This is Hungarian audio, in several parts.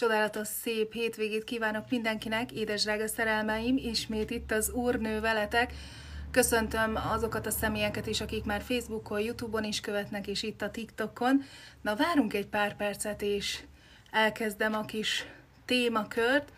Csodálatos, szép hétvégét kívánok mindenkinek, édes drága szerelmeim, ismét itt az Úrnő veletek. Köszöntöm azokat a személyeket is, akik már Facebookon, YouTube-on is követnek, és itt a TikTokon. Na, várunk egy pár percet, és elkezdem a kis témakört.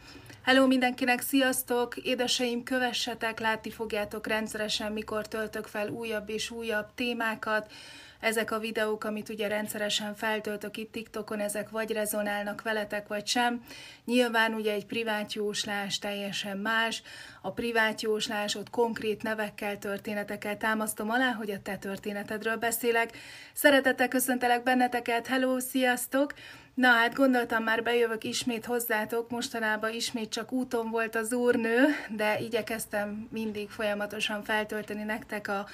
Hello mindenkinek, sziasztok! Édeseim, kövessetek, látni fogjátok rendszeresen, mikor töltök fel újabb és újabb témákat. Ezek a videók, amit ugye rendszeresen feltöltök itt TikTokon, ezek vagy rezonálnak veletek, vagy sem. Nyilván ugye egy privát jóslás teljesen más. A privát jóslás, ott konkrét nevekkel, történetekkel támasztom alá, hogy a te történetedről beszélek. Szeretettel köszöntelek benneteket, hello, sziasztok! Na hát gondoltam, már bejövök ismét hozzátok, mostanában ismét csak úton volt az Úrnő, de igyekeztem mindig folyamatosan feltölteni nektek a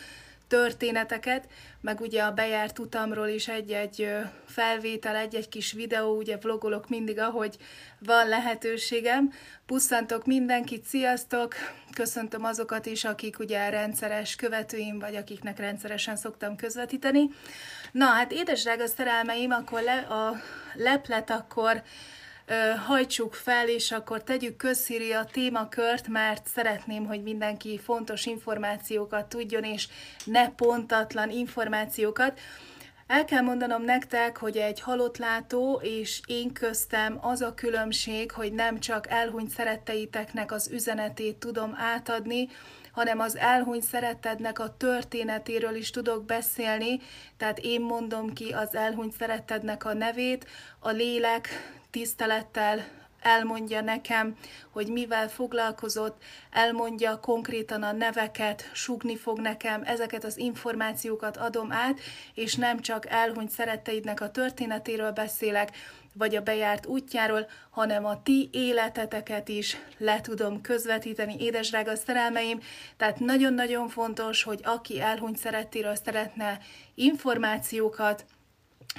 történeteket, meg ugye a bejárt utamról is egy-egy felvétel, egy-egy kis videó, ugye vlogolok mindig, ahogy van lehetőségem. Pusszantok mindenkit, sziasztok! Köszöntöm azokat is, akik ugye rendszeres követőim, vagy akiknek rendszeresen szoktam közvetíteni. Na hát édes drága szerelmeim, akkor a leplet akkor hajtsuk fel, és akkor tegyük közhírű a témakört, mert szeretném, hogy mindenki fontos információkat tudjon, és ne pontatlan információkat. El kell mondanom nektek, hogy egy halottlátó és én köztem az a különbség, hogy nem csak elhunyt szeretteiteknek az üzenetét tudom átadni, hanem az elhunyt szerettednek a történetéről is tudok beszélni, tehát én mondom ki az elhunyt szerettednek a nevét, a lélek tisztelettel elmondja nekem, hogy mivel foglalkozott, elmondja konkrétan a neveket, sugni fog nekem, ezeket az információkat adom át, és nem csak elhunyt szeretteidnek a történetéről beszélek, vagy a bejárt útjáról, hanem a ti életeteket is le tudom közvetíteni, édesdrága szerelmeim. Tehát nagyon-nagyon fontos, hogy aki elhunyt szerettéről szeretne információkat,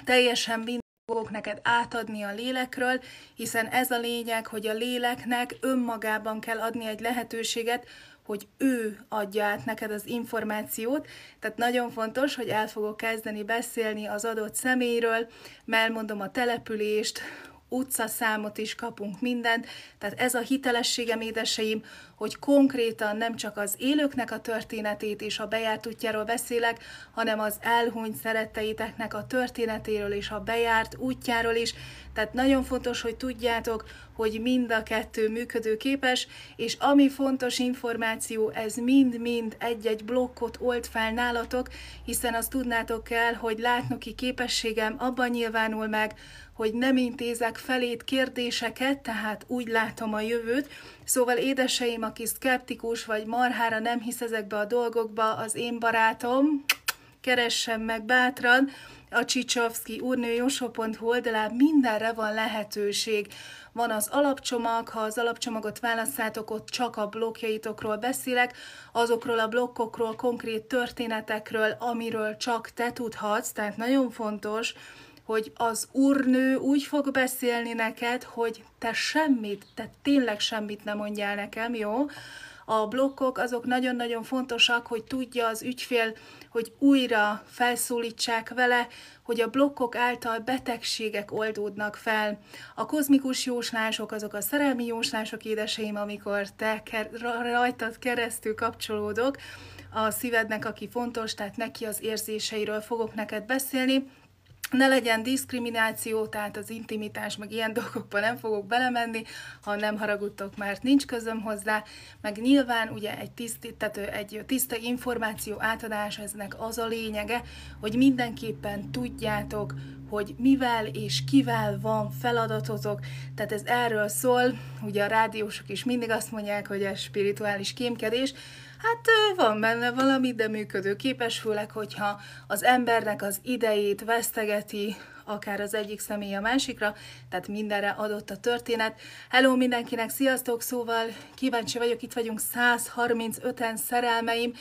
teljesen fogok neked átadni a lélekről, hiszen ez a lényeg, hogy a léleknek önmagában kell adni egy lehetőséget, hogy ő adja át neked az információt. Tehát nagyon fontos, hogy el fogok kezdeni beszélni az adott személyről, mert elmondom a települést, utcaszámot is kapunk, mindent. Tehát ez a hitelességem, édeseim, hogy konkrétan nem csak az élőknek a történetét és a bejárt útjáról beszélek, hanem az elhunyt szeretteiteknek a történetéről és a bejárt útjáról is. Tehát nagyon fontos, hogy tudjátok, hogy mind a kettő működőképes, és ami fontos információ, ez mind-mind egy-egy blokkot old fel nálatok, hiszen azt tudnátok kell, hogy látnoki képességem abban nyilvánul meg, hogy nem intézek felét kérdéseket, tehát úgy látom a jövőt. Szóval édeseim, aki szkeptikus vagy marhára nem hisz ezekbe a dolgokba, az én barátom, keressen meg bátran a Csicsovszki urnőjósó.hu oldalán, mindenre van lehetőség. Van az alapcsomag, ha az alapcsomagot választjátok, ott csak a blokkjaitokról beszélek, azokról a blokkokról, konkrét történetekről, amiről csak te tudhatsz, tehát nagyon fontos, hogy az Úrnő úgy fog beszélni neked, hogy te tényleg semmit nem mondjál nekem, jó? A blokkok azok nagyon-nagyon fontosak, hogy tudja az ügyfél, hogy újra felszólítsák vele, hogy a blokkok által betegségek oldódnak fel. A kozmikus jóslások, azok a szerelmi jóslások, édeseim, amikor te rajtad keresztül kapcsolódok a szívednek, aki fontos, tehát neki az érzéseiről fogok neked beszélni. Ne legyen diszkrimináció, tehát az intimitás, meg ilyen dolgokba nem fogok belemenni, ha nem haragudtok, mert nincs közöm hozzá, meg nyilván ugye egy tiszta információ átadás, eznek az a lényege, hogy mindenképpen tudjátok, hogy mivel és kivel van feladatotok, tehát ez erről szól, ugye a rádiósok is mindig azt mondják, hogy ez spirituális kémkedés. Hát van benne valami, de működőképes, főleg, hogyha az embernek az idejét vesztegeti, akár az egyik személy a másikra, tehát mindenre adott a történet. Hello mindenkinek, sziasztok, szóval kíváncsi vagyok, itt vagyunk 135-en szerelmeim.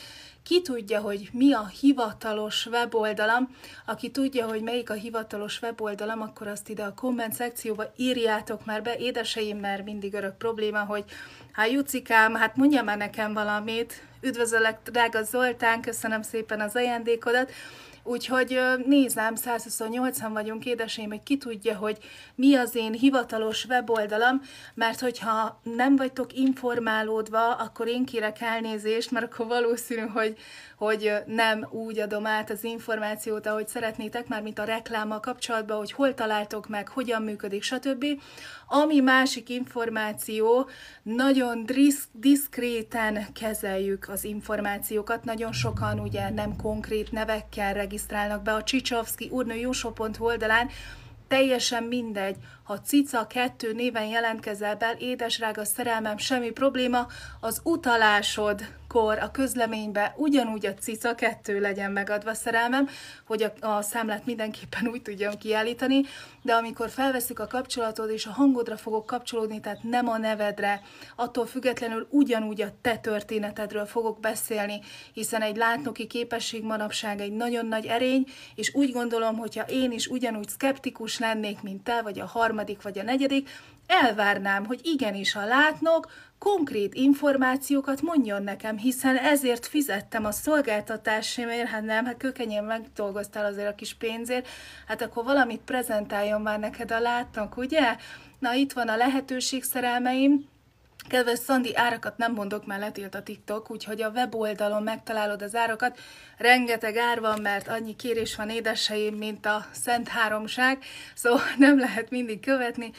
Ki tudja, hogy mi a hivatalos weboldalam? Aki tudja, hogy melyik a hivatalos weboldalam, akkor azt ide a komment szekcióba írjátok már be, édeseim, mert mindig örök probléma, hogy hát Jucikám, hát mondja már nekem valamit. Üdvözöllek, drága Zoltán, köszönöm szépen az ajándékodat. Úgyhogy nézem, 128-an vagyunk, édeseim, hogy ki tudja, hogy mi az én hivatalos weboldalam, mert hogyha nem vagytok informálódva, akkor én kérek elnézést, mert akkor valószínű, hogy nem úgy adom át az információt, ahogy szeretnétek, már mint a reklámmal kapcsolatban, hogy hol találtok meg, hogyan működik, stb. Ami másik információ, nagyon diszkréten kezeljük az információkat, nagyon sokan ugye nem konkrét nevekkel regisztrálnak be a Csicsovszky úrnő jósó.hu oldalán, teljesen mindegy, ha Cica 2 néven jelentkezel be, édesdrága szerelmem, semmi probléma, az utalásodkor a közleménybe ugyanúgy a Cica 2 legyen megadva, szerelmem, hogy a számlát mindenképpen úgy tudjam kiállítani, de amikor felveszük a kapcsolatot, és a hangodra fogok kapcsolódni, tehát nem a nevedre, attól függetlenül ugyanúgy a te történetedről fogok beszélni, hiszen egy látnoki képesség manapság egy nagyon nagy erény, és úgy gondolom, hogyha én is ugyanúgy szkeptikus lennék, mint te, vagy a harmadik, vagy a negyedik, elvárnám, hogy igenis a látnok konkrét információkat mondjon nekem, hiszen ezért fizettem a szolgáltatásért, hát nem, hát kőkenyén megdolgoztál azért a kis pénzért, hát akkor valamit prezentáljon már neked a látnok, ugye? Na, itt van a lehetőség, szerelmeim. Kedves Szandi, árakat nem mondok, mert letilt a TikTok, úgyhogy a weboldalon megtalálod az árakat. Rengeteg ár van, mert annyi kérés van, édeseim, mint a Szent Háromság, szóval nem lehet mindig követni.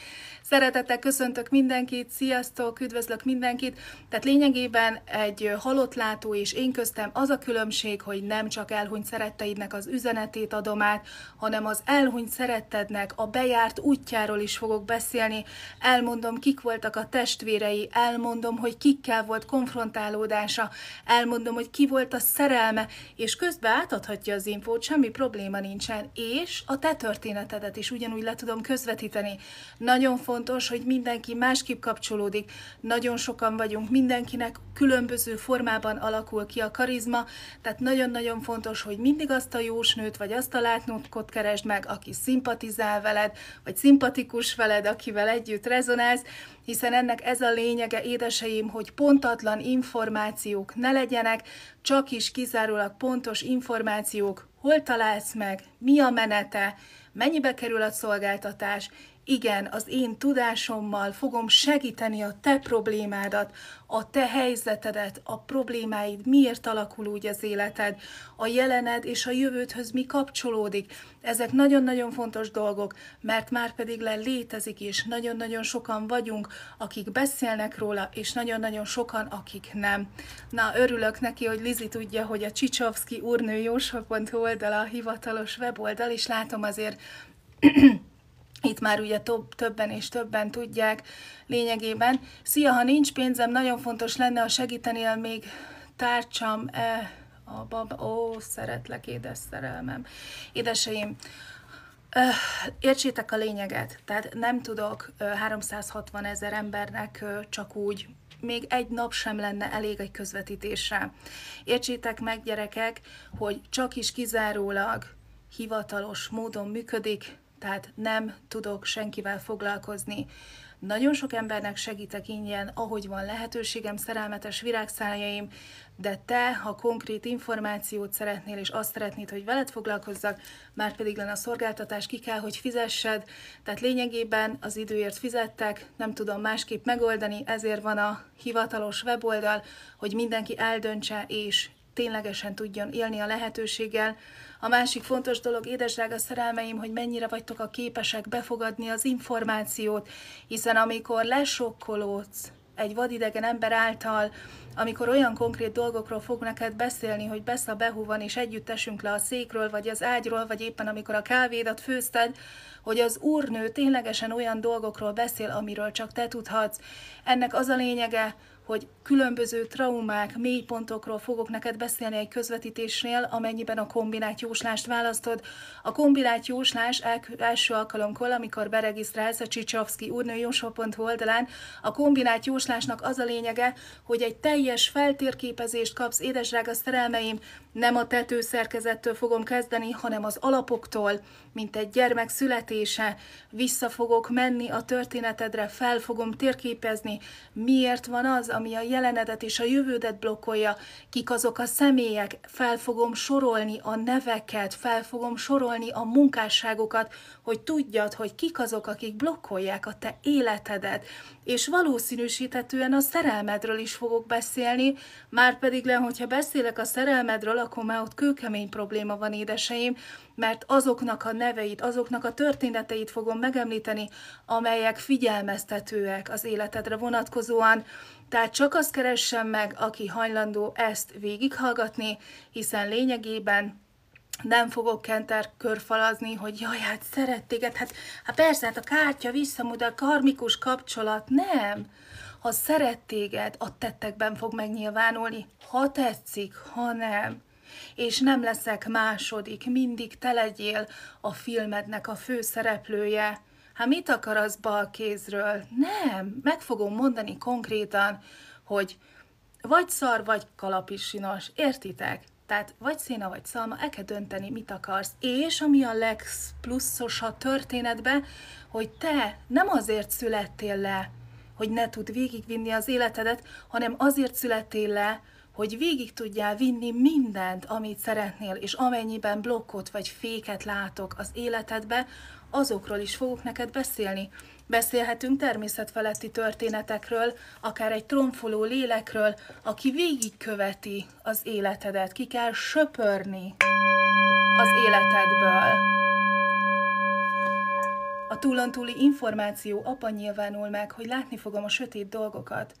Szeretettel köszöntök mindenkit, sziasztok, üdvözlök mindenkit. Tehát lényegében egy halottlátó és én köztem az a különbség, hogy nem csak elhunyt szeretteidnek az üzenetét adom át, hanem az elhunyt szerettednek a bejárt útjáról is fogok beszélni. Elmondom, kik voltak a testvérei, elmondom, hogy kikkel volt konfrontálódása, elmondom, hogy ki volt a szerelme, és közben átadhatja az infót, semmi probléma nincsen, és a te történetedet is ugyanúgy le tudom közvetíteni. Nagyon fontos, hogy mindenki másképp kapcsolódik, nagyon sokan vagyunk, mindenkinek különböző formában alakul ki a karizma, tehát nagyon-nagyon fontos, hogy mindig azt a jósnőt, vagy azt a látnótkot keresd meg, aki szimpatizál veled, vagy szimpatikus veled, akivel együtt rezonálsz, hiszen ennek ez a lényege, édeseim, hogy pontatlan információk ne legyenek, csak is kizárólag pontos információk, hol találsz meg, mi a menete, mennyibe kerül a szolgáltatás. Igen, az én tudásommal fogom segíteni a te problémádat, a te helyzetedet, a problémáid, miért alakul úgy az életed, a jelened és a jövődhöz mi kapcsolódik. Ezek nagyon-nagyon fontos dolgok, mert már pedig létezik, és nagyon-nagyon sokan vagyunk, akik beszélnek róla, és nagyon-nagyon sokan, akik nem. Na, örülök neki, hogy Lizi tudja, hogy a Csicsovszky úrnő jósó.hu oldala a hivatalos weboldal, és látom azért itt már ugye többen és többen tudják lényegében. Szia, ha nincs pénzem, nagyon fontos lenne, ha segítenél még tárcsam a baba. Ó, szeretlek, édes szerelmem. Édeseim, értsétek a lényeget, tehát nem tudok 360 000 embernek csak úgy, még egy nap sem lenne elég egy közvetítésre. Értsétek meg, gyerekek, hogy csak is kizárólag hivatalos módon működik, tehát nem tudok senkivel foglalkozni. Nagyon sok embernek segítek ingyen, ahogy van lehetőségem, szerelmetes virágszáljaim, de te, ha konkrét információt szeretnél, és azt szeretnéd, hogy veled foglalkozzak, már pedig lenne a szolgáltatás, ki kell, hogy fizessed, tehát lényegében az időért fizettek, nem tudom másképp megoldani, ezért van a hivatalos weboldal, hogy mindenki eldöntse, és ténylegesen tudjon élni a lehetőséggel. A másik fontos dolog, édesdrága szerelmeim, hogy mennyire vagytok a képesek befogadni az információt, hiszen amikor lesokkolódsz egy vadidegen ember által, amikor olyan konkrét dolgokról fog neked beszélni, hogy Besz a Behu van, és együtt esünk le a székről, vagy az ágyról, vagy éppen amikor a kávédat főzted, hogy az úrnő ténylegesen olyan dolgokról beszél, amiről csak te tudhatsz. Ennek az a lényege, hogy különböző traumák, mélypontokról fogok neked beszélni egy közvetítésnél, amennyiben a kombinált jóslást választod. A kombinált jóslás első alkalomkor, amikor beregisztrálsz a Csicsovszky úrnő jósó.hu oldalán, a kombinált jóslásnak az a lényege, hogy egy teljes feltérképezést kapsz, édesdrága szerelmeim, nem a tetőszerkezettől fogom kezdeni, hanem az alapoktól, mint egy gyermek születése, vissza fogok menni a történetedre, fel fogom térképezni, miért van az, ami a jelenedet és a jövődet blokkolja, kik azok a személyek, fel fogom sorolni a neveket, fel fogom sorolni a munkásságokat, hogy tudjad, hogy kik azok, akik blokkolják a te életedet, és valószínűsíthetően a szerelmedről is fogok beszélni, márpedig hogyha beszélek a szerelmedről, akkor már ott kőkemény probléma van, édeseim, mert azoknak a neveit, azoknak a történeteit fogom megemlíteni, amelyek figyelmeztetőek az életedre vonatkozóan. Tehát csak azt keressen meg, aki hajlandó ezt végighallgatni, hiszen lényegében nem fogok kenterkörfalazni, hogy jaj, hát szeret téged, hát persze, hát a kártya visszamúd, a karmikus kapcsolat, nem. Ha szeret téged, a tettekben fog megnyilvánulni, ha tetszik, ha nem. És nem leszek második, mindig te legyél a filmednek a főszereplője. Hát mit akarsz bal kézről? Nem, meg fogom mondani konkrétan, hogy vagy szar, vagy kalapisinos, értitek? Tehát vagy széna, vagy szalma, el kell dönteni, mit akarsz. És ami a legpluszos a történetben, hogy te nem azért születtél le, hogy ne tud végigvinni az életedet, hanem azért születtél le, hogy végig tudjál vinni mindent, amit szeretnél, és amennyiben blokkot vagy féket látok az életedbe, azokról is fogok neked beszélni. Beszélhetünk természetfeletti történetekről, akár egy tromfoló lélekről, aki végigköveti az életedet, ki kell söpörni az életedből. A túlontúli információ abban nyilvánul meg, hogy látni fogom a sötét dolgokat.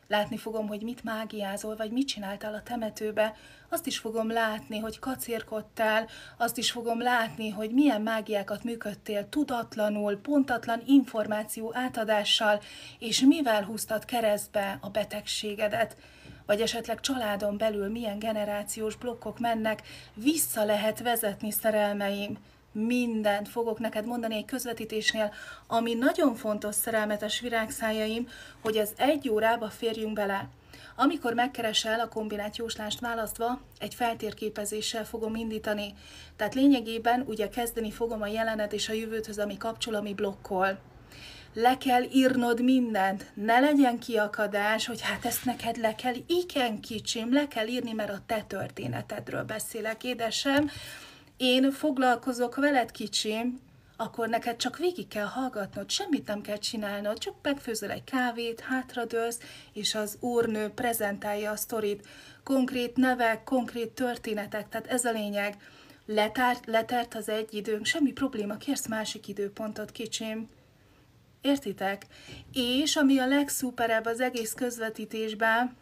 Látni fogom, hogy mit mágiázol, vagy mit csináltál a temetőbe. Azt is fogom látni, hogy kacérkodtál, azt is fogom látni, hogy milyen mágiákat működtél tudatlanul, pontatlan információ átadással, és mivel húztad keresztbe a betegségedet. Vagy esetleg családon belül milyen generációs blokkok mennek, vissza lehet vezetni, szerelmeim. Mindent fogok neked mondani egy közvetítésnél, ami nagyon fontos, szerelmetes virágszájaim, hogy az 1 órába férjünk bele. Amikor megkeresel a kombinált jóslást választva, egy feltérképezéssel fogom indítani. Tehát lényegében ugye kezdeni fogom a jelenet és a jövőthöz, ami kapcsol, ami blokkol. Le kell írnod mindent, ne legyen kiakadás, hogy hát ezt neked le kell, igen kicsim, le kell írni, mert a te történetedről beszélek, édesem. Én foglalkozok veled, kicsim, akkor neked csak végig kell hallgatnod, semmit nem kell csinálnod, csak megfőzöl egy kávét, hátradőlsz, és az úrnő prezentálja a sztorit. Konkrét nevek, konkrét történetek, tehát ez a lényeg. Letelt az egy időnk, semmi probléma, kérsz másik időpontot, kicsim. Értitek? És ami a legszuperebb az egész közvetítésben,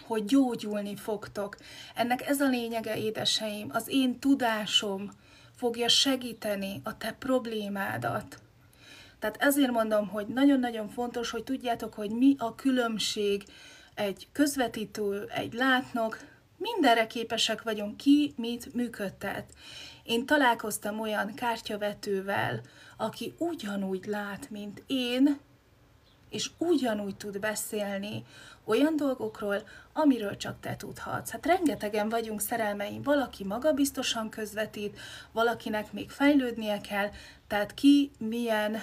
hogy gyógyulni fogtok. Ennek ez a lényege, édeseim, az én tudásom fogja segíteni a te problémádat. Tehát ezért mondom, hogy nagyon-nagyon fontos, hogy tudjátok, hogy mi a különbség egy közvetítő, egy látnok, mindenre képesek vagyunk, ki mit működtet. Én találkoztam olyan kártyavetővel, aki ugyanúgy lát, mint én, és ugyanúgy tud beszélni olyan dolgokról, amiről csak te tudhatsz. Hát rengetegen vagyunk, szerelmeim, valaki magabiztosan közvetít, valakinek még fejlődnie kell, tehát ki milyen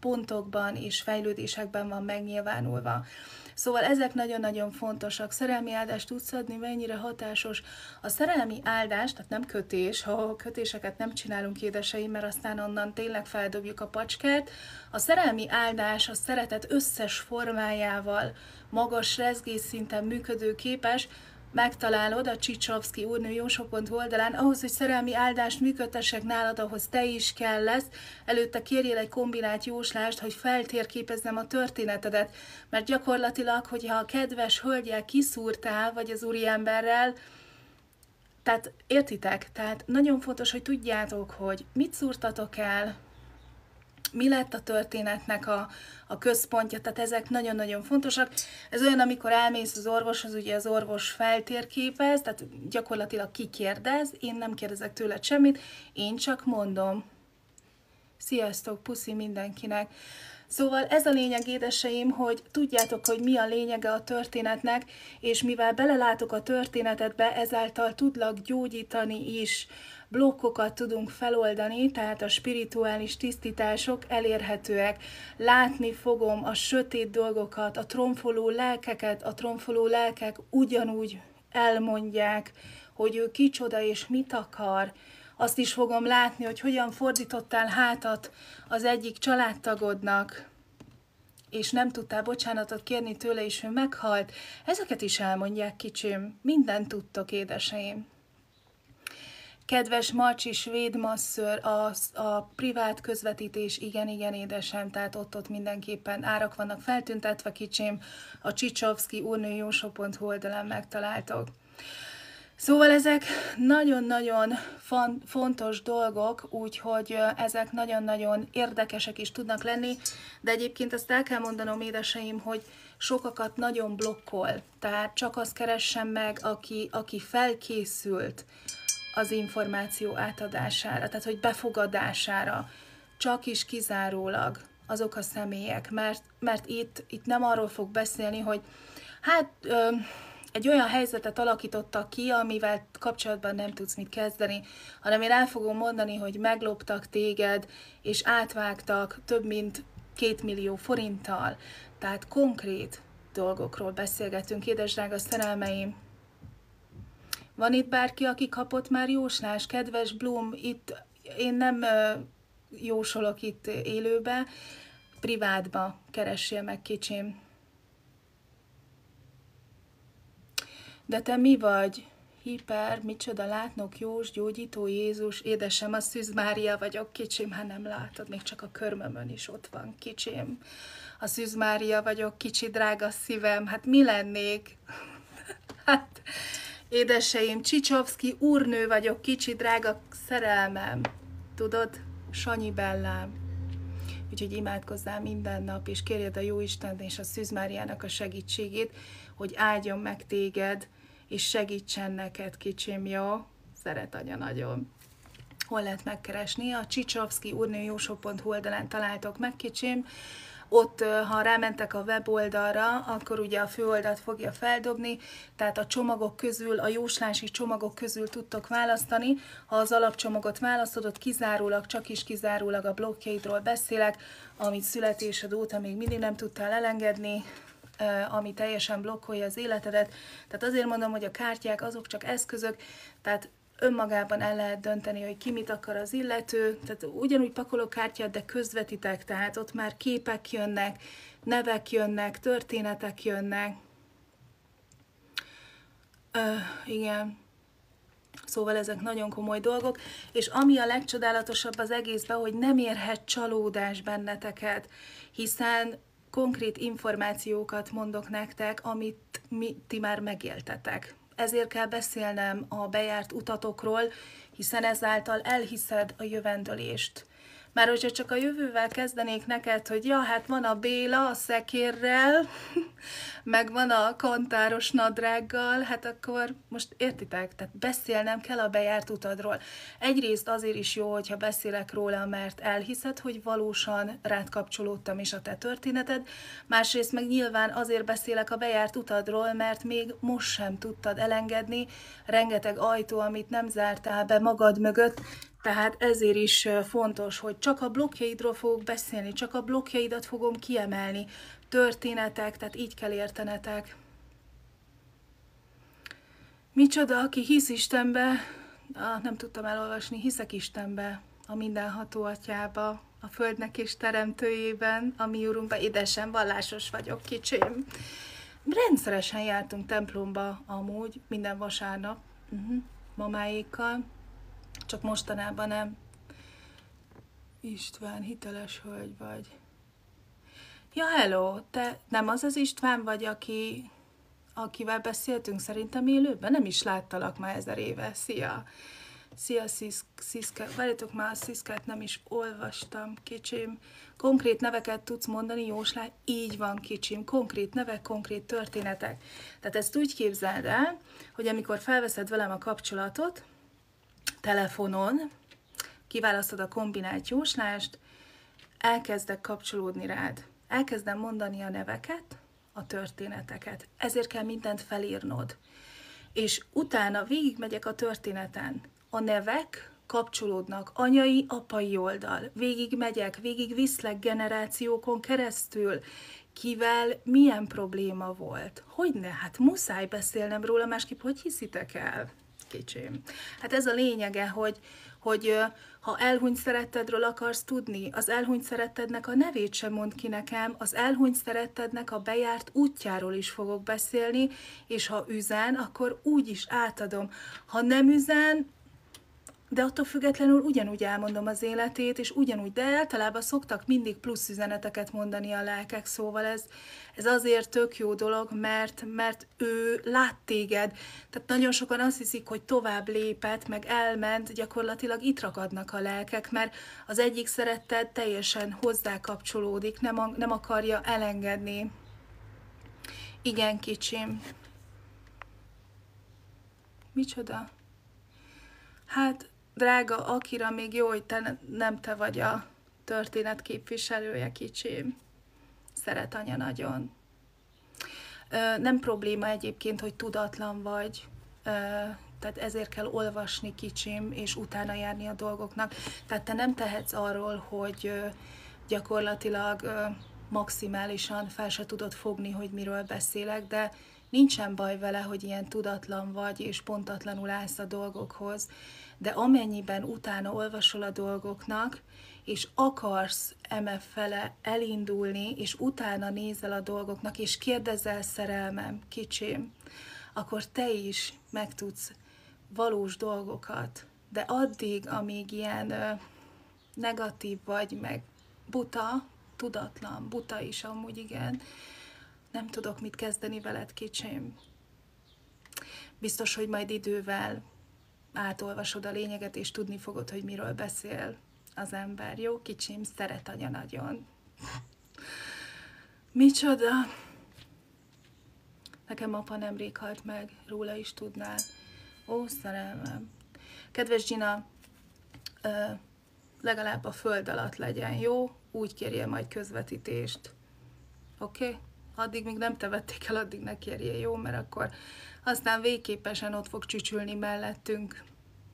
pontokban és fejlődésekben van megnyilvánulva. Szóval ezek nagyon-nagyon fontosak. Szerelmi áldást tudsz adni, mennyire hatásos. A szerelmi áldás, tehát nem kötés, ha kötéseket nem csinálunk, édeseim, mert aztán onnan tényleg feldobjuk a pacskát. A szerelmi áldás a szeretet összes formájával, magas rezgésszinten működőképes, megtalálod a Csicsovszki úrnő jósó.hu oldalán, ahhoz, hogy szerelmi áldást működtessek nálad, ahhoz te is kell lesz, előtte kérjél egy kombinált jóslást, hogy feltérképezzem a történetedet, mert gyakorlatilag, hogyha a kedves hölgyel kiszúrtál, vagy az úriemberrel, tehát értitek? Tehát nagyon fontos, hogy tudjátok, hogy mit szúrtatok el, mi lett a történetnek a központja, tehát ezek nagyon-nagyon fontosak. Ez olyan, amikor elmész az orvoshoz, ugye az orvos feltérképez, tehát gyakorlatilag kikérdez, én nem kérdezek tőled semmit, én csak mondom. Sziasztok, puszi mindenkinek! Szóval ez a lényeg, édeseim, hogy tudjátok, hogy mi a lényege a történetnek, és mivel belelátok a történetedbe, ezáltal tudlak gyógyítani is. blokkokat tudunk feloldani, tehát a spirituális tisztítások elérhetőek. Látni fogom a sötét dolgokat, a tromfoló lelkeket, a tromfoló lelkek ugyanúgy elmondják, hogy ő kicsoda és mit akar. Azt is fogom látni, hogy hogyan fordítottál hátat az egyik családtagodnak, és nem tudtál bocsánatot kérni tőle, és ő meghalt. Ezeket is elmondják, kicsim. Mindent tudtok, édeseim. Kedves Marcsi svéd masször, a privát közvetítés, igen, édesem, tehát ott mindenképpen árak vannak feltüntetve, kicsim, a Csicsovszki úrnőjósó.hu oldalán megtaláltok. Szóval ezek nagyon-nagyon fontos dolgok, úgyhogy ezek nagyon-nagyon érdekesek is tudnak lenni, de egyébként azt el kell mondanom, édeseim, hogy sokakat nagyon blokkol, tehát csak azt keressen meg, aki felkészült az információ átadására, tehát hogy befogadására, csak is kizárólag azok a személyek, mert itt nem arról fog beszélni, hogy hát egy olyan helyzetet alakítottak ki, amivel kapcsolatban nem tudsz mit kezdeni, hanem én el fogom mondani, hogy megloptak téged, és átvágtak több mint 2 millió forinttal. Tehát konkrét dolgokról beszélgetünk, édesdrága szerelmeim. Van itt bárki, aki kapott már jóslás? Kedves Blum, itt én nem jósolok itt élőbe, privátba keressél meg, kicsim. De te mi vagy? Hiper, micsoda, látnok, Jós, gyógyító, Jézus, édesem, a Szűz Mária vagyok, kicsim, ha nem látod, még csak a körmömön is ott van, kicsim. A Szűz Mária vagyok, kicsi, drága szívem, hát mi lennék? Hát, édeseim, Csicsovszki úrnő vagyok, kicsi, drága szerelmem, tudod, Sanyi Bellám. Úgyhogy imádkozzál minden nap, és kérjed a Jóistent és a Szűz Máriának a segítségét, hogy áldjon meg téged, és segítsen neked, kicsim, jó? Szeret anya nagyon. Hol lehet megkeresni? A Csicsovszki úrnőjósó.hu oldalán találtok meg, kicsim. Ott, ha rámentek a weboldalra, akkor ugye a főoldalt fogja feldobni, tehát a csomagok közül, a jóslási csomagok közül tudtok választani. Ha az alapcsomagot választod, ott kizárólag, csak is kizárólag a blokkjaidról beszélek, amit születésed óta még mindig nem tudtál elengedni, ami teljesen blokkolja az életedet. Tehát azért mondom, hogy a kártyák azok csak eszközök, tehát önmagában el lehet dönteni, hogy ki mit akar az illető, tehát ugyanúgy pakolok kártyát, de közvetitek, tehát ott már képek jönnek, nevek jönnek, történetek jönnek. Igen. Szóval ezek nagyon komoly dolgok, és ami a legcsodálatosabb az egészben, hogy nem érhet csalódás benneteket, hiszen konkrét információkat mondok nektek, amit ti már megéltetek. Ezért kell beszélnem a bejárt utatokról, hiszen ezáltal elhiszed a jövendőlést. Már hogyha csak a jövővel kezdenék neked, hogy ja, hát van a Béla a szekérrel, meg van a kantáros nadrággal, hát akkor most értitek, tehát beszélnem kell a bejárt utadról. Egyrészt azért is jó, hogyha beszélek róla, mert elhiszed, hogy valósan rád kapcsolódtam is a te történeted, másrészt meg nyilván azért beszélek a bejárt utadról, mert még most sem tudtad elengedni, rengeteg ajtó, amit nem zártál be magad mögött, tehát ezért is fontos, hogy csak a blokkjaidról fogok beszélni, csak a blokkjaidat fogom kiemelni, történetek, tehát így kell értenetek. Micsoda, aki hisz Istenbe, nem tudtam elolvasni, hiszek Istenbe, a mindenható atyába, a földnek és teremtőjében, a mi úrunkba, édesem, vallásos vagyok, kicsim. Rendszeresen jártunk templomba amúgy, minden vasárnap, mamáékkal, csak mostanában nem. István, hiteles hölgy vagy. Ja, hello, te nem az az István vagy, akivel beszéltünk szerintem élőben? Nem is láttalak már 1000 éve. Szia! Szia, Sziszke. Várjátok már, a Sziszkát nem is olvastam, kicsim. Konkrét neveket tudsz mondani, Jóslás? Így van, kicsim. Konkrét nevek, konkrét történetek. Tehát ezt úgy képzeld el, hogy amikor felveszed velem a kapcsolatot, telefonon, kiválasztod a kombinált jóslást, elkezdek kapcsolódni rád. Elkezdem mondani a neveket, a történeteket. Ezért kell mindent felírnod. És utána végigmegyek a történeten. A nevek kapcsolódnak, anyai, apai oldal, végig megyek, végig viszlek generációkon keresztül, kivel milyen probléma volt. Hogyne, hát muszáj beszélnem róla, másképp hogy hiszitek el, kicsim. Hát ez a lényege, hogy ha elhunyt szerettedről akarsz tudni, az elhunyt szerettednek a nevét sem mond ki nekem, az elhunyt szerettednek a bejárt útjáról is fogok beszélni, és ha üzen, akkor úgy is átadom. Ha nem üzen, de attól függetlenül ugyanúgy elmondom az életét, és ugyanúgy, de általában szoktak mindig plusz üzeneteket mondani a lelkek, szóval ez azért tök jó dolog, mert ő lát téged. Tehát nagyon sokan azt hiszik, hogy tovább lépett, meg elment, gyakorlatilag itt ragadnak a lelkek, mert az egyik szeretted teljesen hozzá kapcsolódik, nem akarja elengedni. Igen, kicsim. Micsoda? Hát, drága Akira, még jó, hogy nem te vagy a történet képviselője, kicsim. Szeret anya nagyon. Nem probléma egyébként, hogy tudatlan vagy, tehát ezért kell olvasni, kicsim, és utána járni a dolgoknak. Tehát te nem tehetsz arról, hogy gyakorlatilag maximálisan fel se tudod fogni, hogy miről beszélek, de nincsen baj vele, hogy ilyen tudatlan vagy, és pontatlanul állsz a dolgokhoz, de amennyiben utána olvasol a dolgoknak, és akarsz fele elindulni, és utána nézel a dolgoknak, és kérdezel, szerelmem, kicsim, akkor te is megtudsz valós dolgokat. De addig, amíg ilyen negatív vagy, meg buta, tudatlan, buta is amúgy, igen, nem tudok mit kezdeni veled, kicsim. Biztos, hogy majd idővel átolvasod a lényeget, és tudni fogod, hogy miről beszél az ember. Jó, kicsim, szeret anya nagyon. Micsoda? Nekem apa nemrég halt meg, róla is tudnál. Ó, szerelmem. Kedves Gina, legalább a föld alatt legyen, jó? Úgy kérje majd közvetítést. Oké? Okay? Addig még nem te vették el, addig ne kérje, jó? Mert akkor aztán végképesen ott fog csücsülni mellettünk.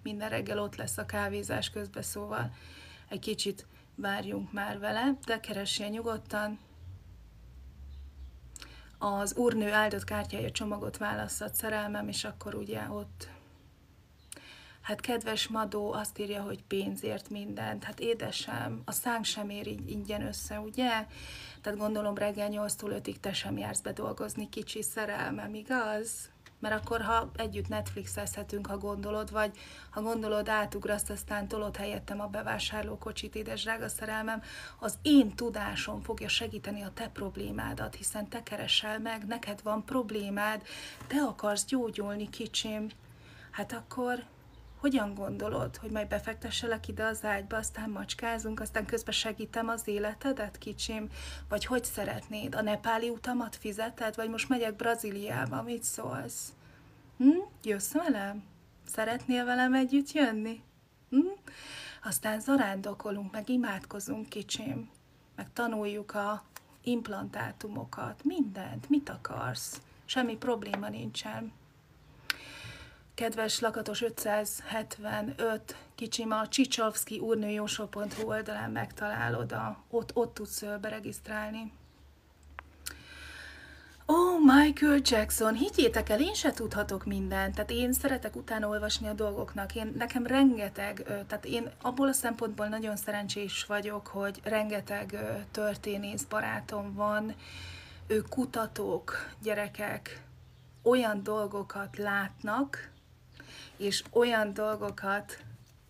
Minden reggel ott lesz a kávézás közben, szóval egy kicsit várjunk már vele, de keressél nyugodtan. Az Úrnő áldott kártyája csomagot válasszat, szerelmem, és akkor ugye ott... Hát kedves Madó azt írja, hogy pénzért mindent. Hát édesem, a szánk sem ér így ingyen össze, ugye? Tehát gondolom reggel 8-tól 5-ig te sem jársz be dolgozni, kicsi szerelmem, igaz? Mert akkor, ha együtt Netflixezhetünk, ha gondolod, vagy ha gondolod, átugraszt, aztán tolod helyettem a bevásárlókocsit, édes drága szerelmem, az én tudásom fogja segíteni a te problémádat, hiszen te keresel meg, neked van problémád, te akarsz gyógyulni, kicsim. Hát akkor... Hogyan gondolod, hogy majd befektesselek ide az ágyba, aztán macskázunk, aztán közben segítem az életedet, kicsim? Vagy hogy szeretnéd? A nepáli utamat fizeted? Vagy most megyek Brazíliába? Mit szólsz? Jössz velem? Szeretnél velem együtt jönni? Aztán zarándokolunk, meg imádkozunk, kicsim. Meg tanuljuk a implantátumokat, mindent. Mit akarsz? Semmi probléma nincsen. Kedves lakatos 575, kicsim, a csicsovszkiúrnőjósó.hu oldalán megtalálod, ott tudsz beregisztrálni. Michael Jackson, higgyétek el, én se tudhatok mindent, tehát én szeretek utána olvasni a dolgoknak, nekem rengeteg, tehát én abból a szempontból nagyon szerencsés vagyok, hogy rengeteg történész barátom van, ők kutatók, gyerekek, olyan dolgokat látnak, és olyan dolgokat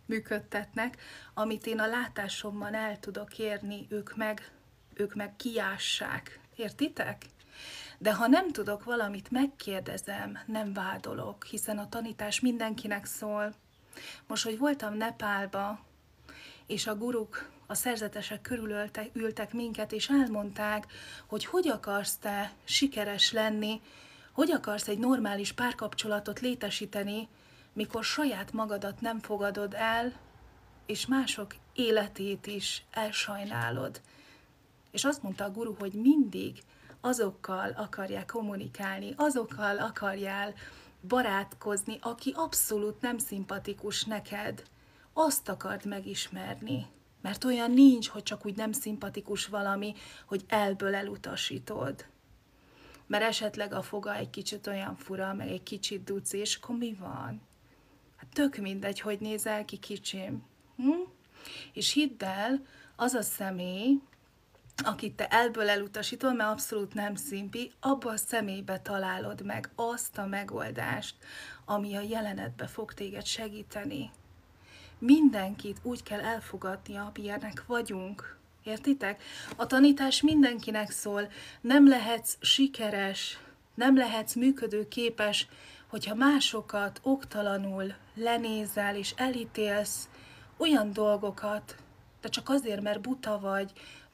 működtetnek, amit én a látásommal el tudok érni, ők meg kiássák. Értitek? De ha nem tudok valamit, megkérdezem, nem vádolok, hiszen a tanítás mindenkinek szól. Most, hogy voltam Nepálba, és a guruk, a szerzetesek körülültek minket, és elmondták, hogy akarsz te sikeres lenni, hogy akarsz egy normális párkapcsolatot létesíteni, mikor saját magadat nem fogadod el, és mások életét is elsajnálod. És azt mondta a guru, hogy mindig azokkal akarják kommunikálni, azokkal akarjál barátkozni, aki abszolút nem szimpatikus neked. azt akard megismerni. Mert olyan nincs, hogy csak úgy nem szimpatikus valami, hogy elből elutasítod. Mert esetleg a foga egy kicsit olyan fura, meg egy kicsit duci, és akkor mi van? Hát tök mindegy, hogy nézel ki, kicsim. És hidd el, az a személy, akit te elből elutasítol, mert abszolút nem szimpi, abba a személybe találod meg azt a megoldást, ami a jelenetbe fog téged segíteni. Mindenkit úgy kell elfogadnia, amilyenek vagyunk. Értitek? A tanítás mindenkinek szól. Nem lehetsz sikeres, nem lehetsz működőképes, hogyha másokat oktalanul lenézel és elítélsz olyan dolgokat, de csak azért, mert buta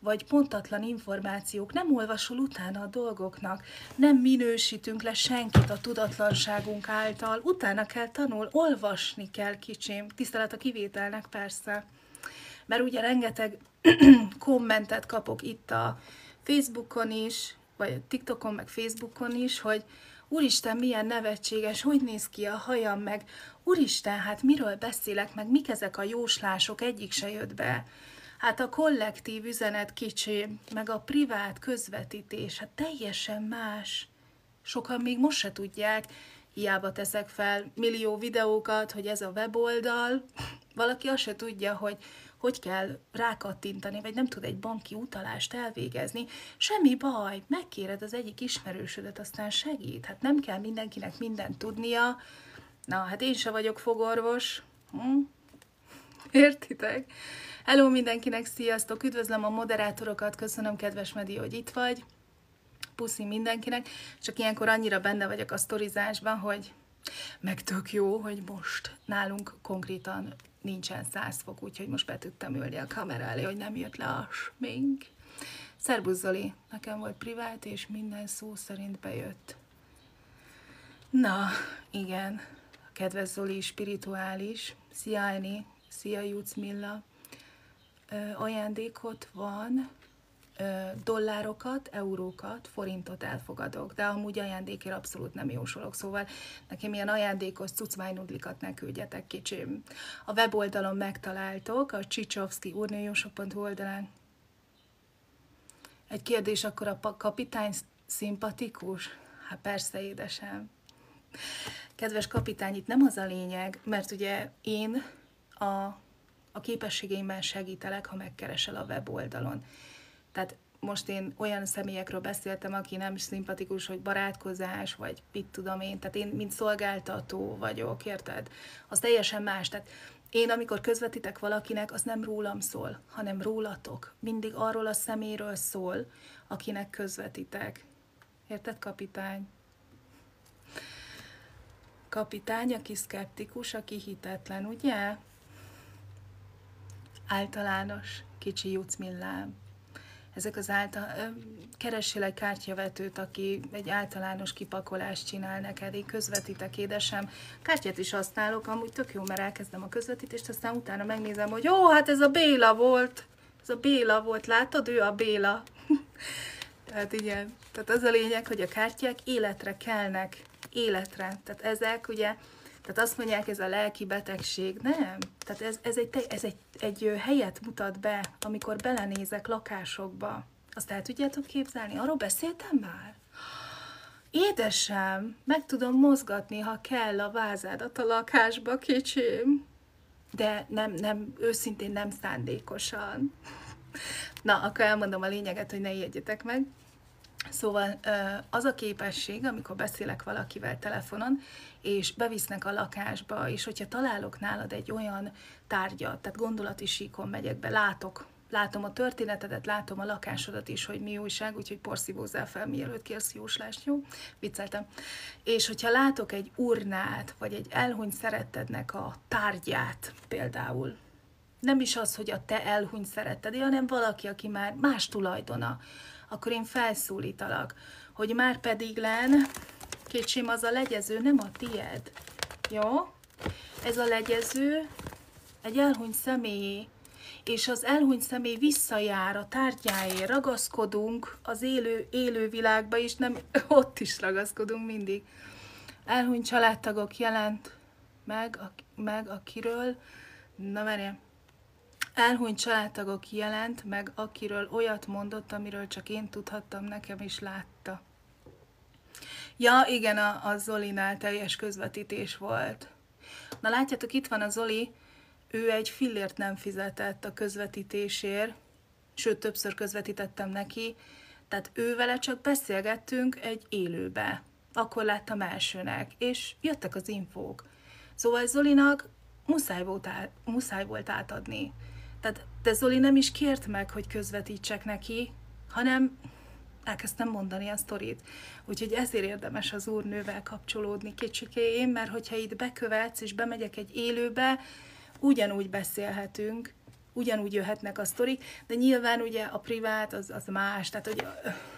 vagy pontatlan információk, nem olvasol utána a dolgoknak, nem minősítünk le senkit a tudatlanságunk által, utána kell tanulni, olvasni kell, kicsim, tisztelet a kivételnek persze. Mert ugye rengeteg kommentet kapok itt a Facebookon is, vagy a TikTokon, meg Facebookon is, hogy úristen, milyen nevetséges, hogy néz ki a hajam, meg úristen, hát miről beszélek, meg mik ezek a jóslások, egyik se jött be. Hát a kollektív üzenet kicsi, meg a privát közvetítés, hát teljesen más. Sokan még most se tudják, hiába teszek fel millió videókat, hogy ez a weboldal, valaki azt se tudja, hogy kell rákattintani, vagy nem tud egy banki utalást elvégezni. Semmi baj, megkéred az egyik ismerősödet, aztán segít. Hát nem kell mindenkinek mindent tudnia. Na, hát én se vagyok fogorvos. Értitek? Hello mindenkinek, sziasztok! Üdvözlöm a moderátorokat, köszönöm kedves Medi, hogy itt vagy. Puszi mindenkinek. Csak ilyenkor annyira benne vagyok a sztorizásban, hogy meg tök jó, hogy most nálunk konkrétan nincsen 100 fok, úgyhogy most be tudtam ülni a kamera elé, hogy nem jött le a smink. Szerbusz Zoli, nekem volt privát, és minden szó szerint bejött. Na, igen, kedves Zoli, spirituális. Szia Eni, szia Jucmilla. Ajándékot van, dollárokat, eurókat, forintot elfogadok, de amúgy ajándékért abszolút nem jósolok, szóval nekem ilyen ajándékos cucmánynudlikat ne küldjetek, kicsim. A weboldalon megtaláltok, a csicsovszkiurnőjósok.hu oldalán. Egy kérdés, akkor a kapitány szimpatikus? Hát persze, édesem. Kedves kapitány, itt nem az a lényeg, mert ugye én a képességeimben segítelek, ha megkeresel a weboldalon. Tehát most én olyan személyekről beszéltem, aki nem szimpatikus, hogy barátkozás, vagy mit tudom én, tehát én mint szolgáltató vagyok, érted? Az teljesen más. Tehát én, amikor közvetítek valakinek, az nem rólam szól, hanem rólatok. Mindig arról a személyről szól, akinek közvetítek. Érted, kapitány? Kapitány, aki szkeptikus, aki hitetlen, ugye? Általános, kicsi Jucmillám. Ezek az keressél egy kártyavetőt, aki egy általános kipakolást csinál neked, én közvetítek, édesem. Kártyát is használok, amúgy tök jó, mert elkezdem a közvetítést, aztán utána megnézem, hogy jó, hát ez a Béla volt. Ez a Béla volt, látod? Ő a Béla. Tehát igen, tehát az a lényeg, hogy a kártyák életre kelnek, életre. Tehát ezek ugye, tehát azt mondják, ez a lelki betegség, nem? Tehát ez egy helyet mutat be, amikor belenézek lakásokba. Azt el tudjátok képzelni? Arról beszéltem már? Édesem, meg tudom mozgatni, ha kell a vázádat a lakásba, kicsim. De nem, őszintén nem szándékosan. Na, akkor elmondom a lényeget, hogy ne ijedjetek meg. Szóval az a képesség, amikor beszélek valakivel telefonon, és bevisznek a lakásba, és hogyha találok nálad egy olyan tárgyat, tehát gondolati síkon megyek be, látom a történetedet, látom a lakásodat is, hogy mi újság, úgyhogy porszívózzál fel, mielőtt kérsz jóslást, jó? Vicceltem. És hogyha látok egy urnát, vagy egy elhunyt szerettednek a tárgyát például, nem is az, hogy a te elhunyt szeretted, hanem valaki, aki már más tulajdona, akkor én felszólítalak, hogy már pedig len, kicsim, az a legyező nem a tied. Jó? Ez a legyező egy elhunyt személyé, és az elhunyt személy visszajár a tárgyáért, ragaszkodunk az élő világba is, nem, ott is ragaszkodunk mindig. Elhunyt családtagok jelent meg akiről Na várjál. Elhunyt családtagok jelent meg, akiről olyat mondott, amiről csak én tudhattam, nekem is látta. Ja, igen, a Zolinál teljes közvetítés volt. Na látjátok, itt van a Zoli, ő egy fillért nem fizetett a közvetítésért, sőt, többször közvetítettem neki, tehát ővele csak beszélgettünk egy élőbe. Akkor láttam elsőnek, és jöttek az infók. Szóval Zolinak muszáj volt átadni. Tehát, de Zoli nem is kért meg, hogy közvetítsek neki, hanem elkezdtem mondani a sztorit. Úgyhogy ezért érdemes az úrnővel kapcsolódni kicsikéjén, mert hogyha itt bekövetsz és bemegyek egy élőbe, ugyanúgy beszélhetünk, ugyanúgy jöhetnek a sztorik, de nyilván ugye a privát az más, tehát hogy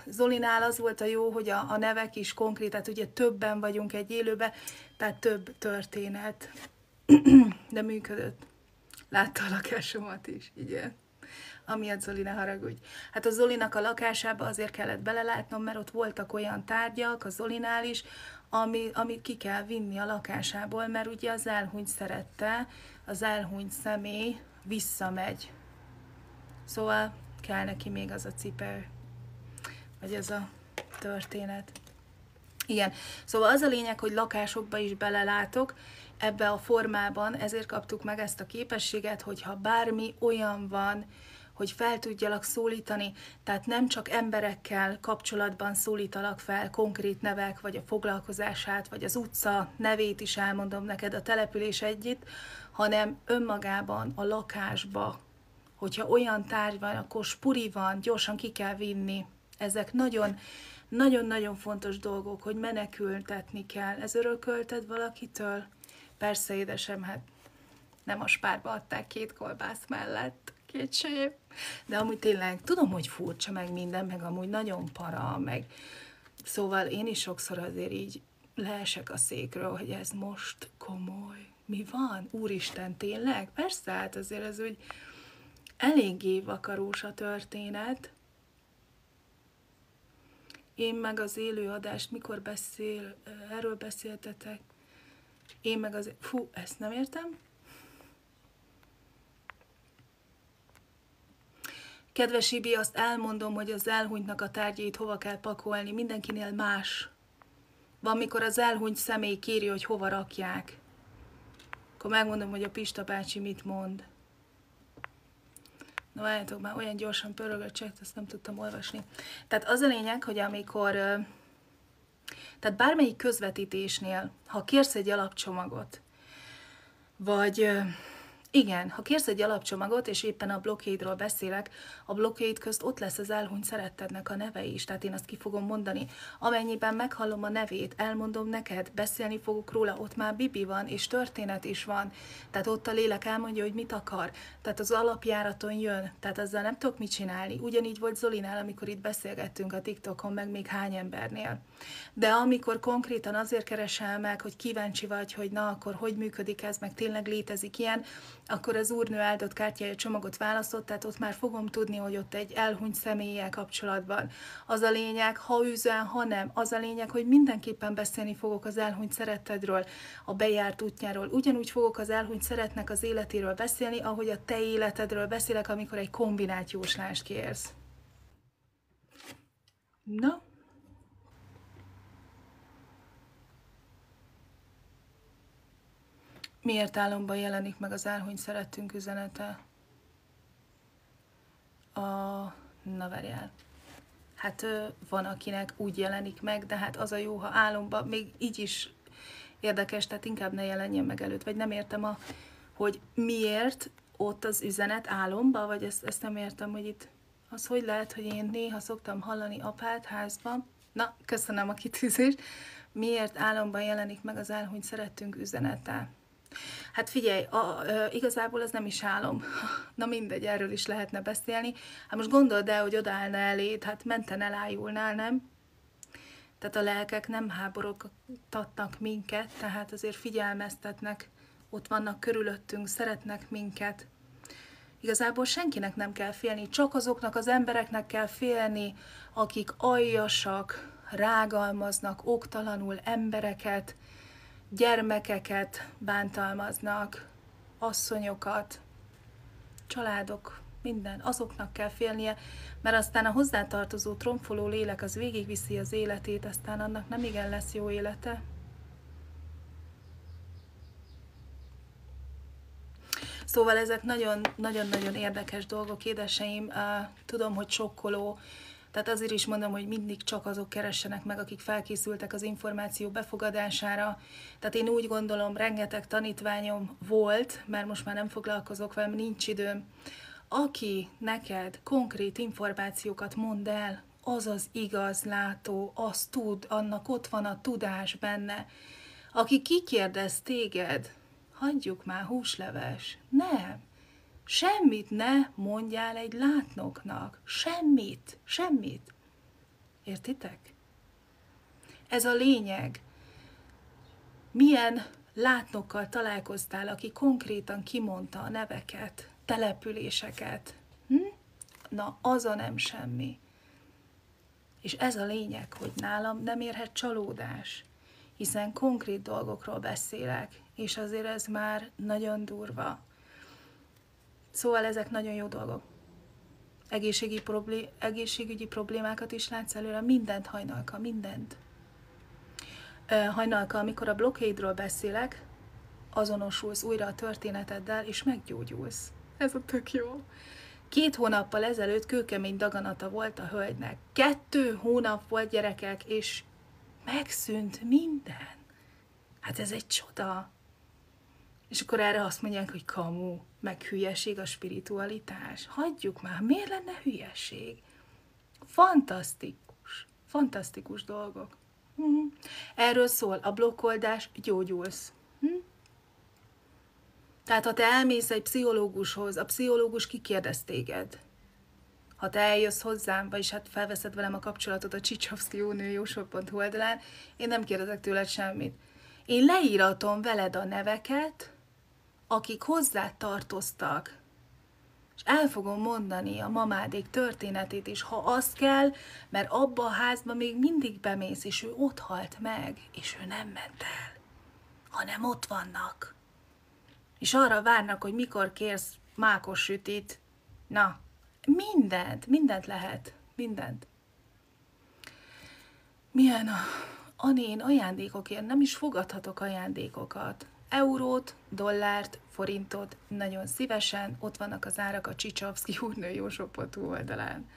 Zolinál az volt a jó, hogy a nevek is konkrét, tehát ugye többen vagyunk egy élőbe, tehát több történet, de működött. Látta a lakásomat is, igen. Amiatt Zoli, ne haragudj. Hát a Zolinak a lakásába azért kellett belelátnom, mert ott voltak olyan tárgyak, a Zolinál is, amit ki kell vinni a lakásából, mert ugye az elhunyt szerette, az elhunyt személy visszamegy. Szóval kell neki még az a cipő, vagy az a történet. Igen, szóval az a lényeg, hogy lakásokba is belelátok, ebbe a formában, ezért kaptuk meg ezt a képességet, hogyha bármi olyan van, hogy fel tudjalak szólítani, tehát nem csak emberekkel kapcsolatban szólítalak fel, konkrét nevek, vagy a foglalkozását, vagy az utca nevét is elmondom neked, a település együtt, hanem önmagában a lakásba, hogyha olyan tárgy van, akkor spuri van, gyorsan ki kell vinni. Ezek nagyon-nagyon fontos dolgok, hogy menekültetni kell. Ez örökölted valakitől? Persze, édesem, hát nem a Spárba adták 2 kolbász mellett, 2 sejép. De amúgy tényleg tudom, hogy furcsa meg minden, meg amúgy nagyon para, meg szóval én is sokszor azért így leesek a székről, hogy ez most komoly. Mi van? Úristen, tényleg? Persze, hát azért ez úgy eléggé vakarós a történet. Én meg az élőadást, mikor erről beszéltetek? Én meg az... Fú, ezt nem értem. Kedves Ibi, azt elmondom, hogy az elhunytnak a tárgyait hova kell pakolni. Mindenkinél más. Van, mikor az elhunyt személy kéri, hogy hova rakják. Akkor megmondom, hogy a Pista bácsi mit mond. Na várjátok, már olyan gyorsan pörög a chat, ezt nem tudtam olvasni. Tehát az a lényeg, hogy amikor... Tehát bármelyik közvetítésnél, ha kérsz egy alapcsomagot, vagy igen, ha kérsz egy alapcsomagot, és éppen a blokkhédról beszélek, a blokkhéd közt ott lesz az elhunyt szerettednek a neve is, tehát én azt ki fogom mondani. Amennyiben meghallom a nevét, elmondom neked, beszélni fogok róla, ott már Bibi van, és történet is van, tehát ott a lélek elmondja, hogy mit akar, tehát az alapjáraton jön, tehát azzal nem tudok mit csinálni. Ugyanígy volt Zolinál, amikor itt beszélgettünk a TikTokon, meg még hány embernél. De amikor konkrétan azért keresel meg, hogy kíváncsi vagy, hogy na, akkor hogy működik ez, meg tényleg létezik ilyen, akkor az úrnő áldott kártyája csomagot választott, tehát ott már fogom tudni, hogy ott egy elhunyt személlyel kapcsolatban. Az a lényeg, ha üzen, ha nem, az a lényeg, hogy mindenképpen beszélni fogok az elhunyt szerettedről, a bejárt útjáról. Ugyanúgy fogok az elhunyt szeretnek az életéről beszélni, ahogy a te életedről beszélek, amikor egy kombinált jóslást kérsz. Na? Miért álomban jelenik meg az elhunyt szerettünk üzenete? Na várjál. Hát van, akinek úgy jelenik meg, de hát az a jó, ha álomban, még így is érdekes, tehát inkább ne jelenjen meg előtt. Vagy nem értem, hogy miért ott az üzenet álomban, vagy ezt nem értem, hogy itt az hogy lehet, hogy én néha szoktam hallani apát házban. Na, köszönöm a kitűzést. Miért álomban jelenik meg az elhunyt szerettünk üzenete? Hát figyelj, igazából ez nem is álom. Na mindegy, erről is lehetne beszélni. Hát most gondold el, hogy odaállna eléd, hát menten elájulnál, nem? Tehát a lelkek nem háborogtatnak minket, tehát azért figyelmeztetnek, ott vannak körülöttünk, szeretnek minket. Igazából senkinek nem kell félni, csak azoknak az embereknek kell félni, akik aljasak, rágalmaznak oktalanul embereket, gyermekeket bántalmaznak, asszonyokat, családok, minden, azoknak kell félnie, mert aztán a hozzátartozó tromfoló lélek az végigviszi az életét, aztán annak nem igen lesz jó élete. Szóval ezek nagyon-nagyon érdekes dolgok, édeseim. Tudom, hogy sokkoló, tehát azért is mondom, hogy mindig csak azok keressenek meg, akik felkészültek az információ befogadására. Tehát én úgy gondolom, rengeteg tanítványom volt, mert most már nem foglalkozok vele, nincs időm. Aki neked konkrét információkat mond el, az az igaz látó, az tud, annak ott van a tudás benne. Aki kikérdez téged, hagyjuk már húsleves, nem. Semmit ne mondjál egy látnoknak. Semmit. Értitek? Ez a lényeg. Milyen látnokkal találkoztál, aki konkrétan kimondta a neveket, településeket? Na, az a nem semmi. És ez a lényeg, hogy nálam nem érhet csalódás, hiszen konkrét dolgokról beszélek, és azért ez már nagyon durva. Szóval ezek nagyon jó dolgok. Egészségügyi problémákat is látsz előre, mindent hajnalka, mindent. Hajnalka, amikor a blokkédról beszélek, azonosulsz újra a történeteddel, és meggyógyulsz. Ez a tök jó. 2 hónappal ezelőtt kőkemény daganata volt a hölgynek. 2 hónap volt, gyerekek, és megszűnt minden. Hát ez egy csoda. És akkor erre azt mondják, hogy kamu, meg hülyeség a spiritualitás. Hagyjuk már, miért lenne hülyeség? Fantasztikus dolgok. Erről szól a blokkoldás, gyógyulsz. Tehát ha te elmész egy pszichológushoz, a pszichológus kikérdez téged. Ha te eljössz hozzám, vagyis hát felveszed velem a kapcsolatot a csicsovszkijónőjósok.hu oldalán, én nem kérdezek tőled semmit. Én leíratom veled a neveket, akik hozzá tartoztak, és el fogom mondani a mamádék történetét is, ha az kell, mert abba a házba még mindig bemész, és ő ott halt meg, és ő nem ment el, hanem ott vannak. És arra várnak, hogy mikor kérsz mákos sütit. Na, mindent lehet, mindent. Milyen én ajándékokért nem is fogadhatok ajándékokat. Eurót, dollárt, forintot, nagyon szívesen, ott vannak az árak a csicsovszkijónőjósok.hu oldalán.